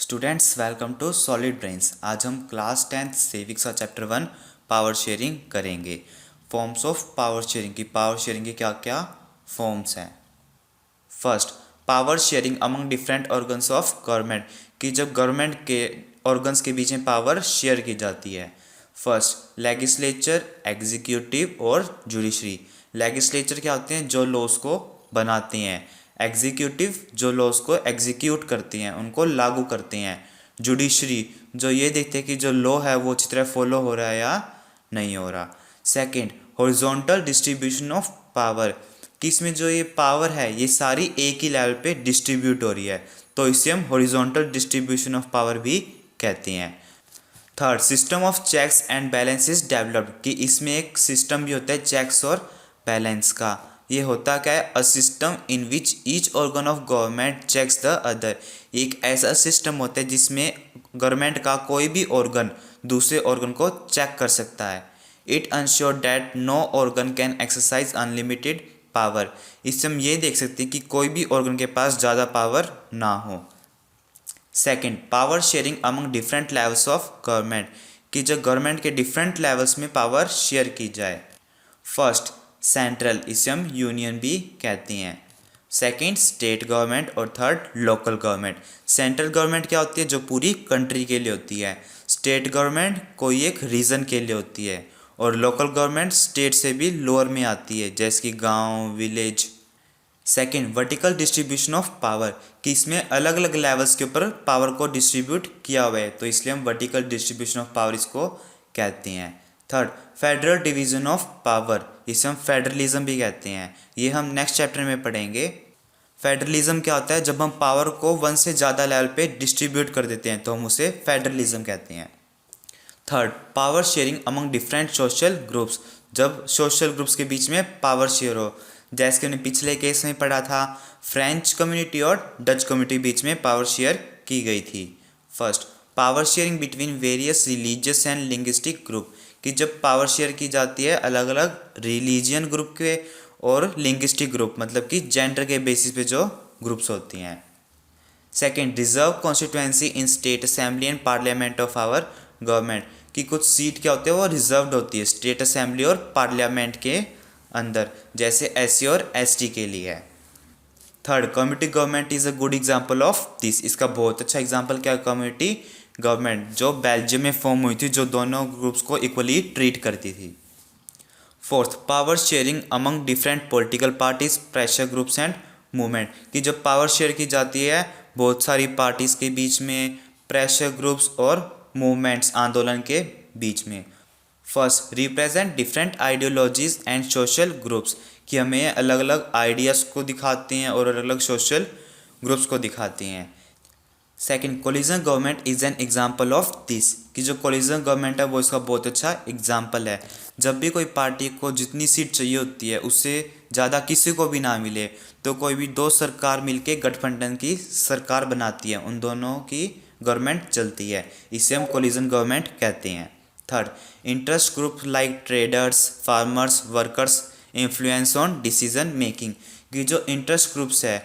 Students welcome to solid brains. आज हम class 10th civics का चैप्टर 1 पावर शेयरिंग करेंगे। फॉर्म्स ऑफ पावर शेयरिंग की क्या क्या फॉर्म्स हैं। First, power sharing among different organs of government कि जब गवर्नमेंट के ऑर्गन्स के बीच में पावर शेयर की जाती है। फर्स्ट, लेजिस्लेचर, एग्जीक्यूटिव और जुडिशरी। लेजिस्लेचर क्या होते हैं? जो लॉज को बनाते हैं। एग्जीक्यूटिव जो लॉज को एग्जीक्यूट करती हैं, उनको लागू करते हैं। जुडिशरी जो ये देखते हैं कि जो लॉ है वो अच्छी तरह फॉलो हो रहा है या नहीं हो रहा। Second, horizontal distribution of power कि इसमें जो ये पावर है ये सारी एक ही लेवल पे डिस्ट्रीब्यूट हो रही है, तो इसे हम हॉरिजॉन्टल डिस्ट्रीब्यूशन ऑफ पावर भी कहते हैं। Third, system of checks and balances developed कि इसमें एक सिस्टम भी होता है चेक्स और बैलेंस का। ये होता क्या है? A system in which each organ of government checks the other. एक ऐसा सिस्टम होता है जिसमें गवर्नमेंट का कोई भी ऑर्गन दूसरे ऑर्गन को चेक कर सकता है। It ensure that no organ can exercise unlimited power. इससे हम ये देख सकते हैं कि कोई भी ऑर्गन के पास ज़्यादा पावर ना हो। Second, power sharing among different levels of government कि जो गवर्नमेंट के डिफरेंट लेवल्स में पावर शेयर की जाए। फर्स्ट, सेंट्रल, इसे हम यूनियन भी कहते हैं। सेकंड, स्टेट गवर्नमेंट और third, local government. Central government क्या होती है? जो पूरी कंट्री के लिए होती है। स्टेट गवर्नमेंट कोई एक रीजन के लिए होती है और लोकल गवर्नमेंट स्टेट से भी लोअर में आती है, जैसे कि गांव, village. Second, vertical distribution of power कि इसमें अलग अलग लेवल्स के ऊपर पावर को डिस्ट्रीब्यूट किया हुआ है, तो इसलिए हम वर्टिकल डिस्ट्रीब्यूशन ऑफ पावर इसको कहते हैं। Third, federal division of power, इसे हम फेडरलिज्म भी कहते हैं। ये हम नेक्स्ट चैप्टर में पढ़ेंगे। फेडरलिज्म क्या होता है? जब हम पावर को वन से ज़्यादा लेवल पे डिस्ट्रीब्यूट कर देते हैं तो हम उसे फेडरलिज्म कहते हैं। Third, power sharing among different social groups, जब सोशल ग्रुप्स के बीच में पावर शेयर हो, जैसे कि हमने पिछले केस में पढ़ा था, फ्रेंच कम्युनिटी और डच कम्युनिटी बीच में पावर शेयर की गई थी। First, power sharing between various religious and linguistic group कि जब पावर शेयर की जाती है अलग अलग रिलीजियन ग्रुप के और लिंग्विस्टिक ग्रुप, मतलब कि जेंडर के बेसिस पे जो ग्रुप्स होती हैं। Second, reserve constituency in state assembly and parliament of our government कि कुछ सीट क्या होते हैं वो रिजर्व्ड होती है स्टेट असेंबली और पार्लियामेंट के अंदर, जैसे एससी और एसटी के लिए है। Third, community government is a good example of this, इसका बहुत अच्छा एग्जाम्पल क्या है? कम्युनिटी गवर्नमेंट जो बेल्जियम में फॉर्म हुई थी, जो दोनों ग्रुप्स को इक्वली ट्रीट करती थी। Fourth, power sharing among different political parties, pressure groups and movement कि जब पावर शेयर की जाती है बहुत सारी पार्टीज़ के बीच में, प्रेशर ग्रुप्स और मूवमेंट्स, आंदोलन के बीच में। First, represent different ideologies and social groups कि हमें अलग अलग आइडियाज़ को दिखाती हैं और अलग अलग सोशल ग्रुप्स को दिखाती हैं। Second, collision government is an example of this कि जो कोलिजन गवर्नमेंट है वो इसका बहुत अच्छा एग्जाम्पल है। जब भी कोई पार्टी को जितनी सीट चाहिए होती है उससे ज़्यादा किसी को भी ना मिले तो कोई भी दो सरकार मिलके गठबंधन की सरकार बनाती है, उन दोनों की गवर्नमेंट चलती है, इसे हम कोलिजन गवर्नमेंट कहते हैं। Third, interest group like traders, farmers, workers influence on decision making कि जो इंटरेस्ट ग्रुप्स है,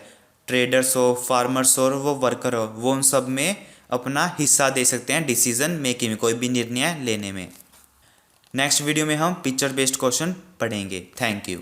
ट्रेडर्स हो, फार्मर्स हो, वो वर्कर हो, वो उन सब में अपना हिस्सा दे सकते हैं डिसीजन मेकिंग में, कोई भी निर्णय लेने में। नेक्स्ट वीडियो में हम पिक्चर बेस्ड क्वेश्चन पढ़ेंगे। Thank you.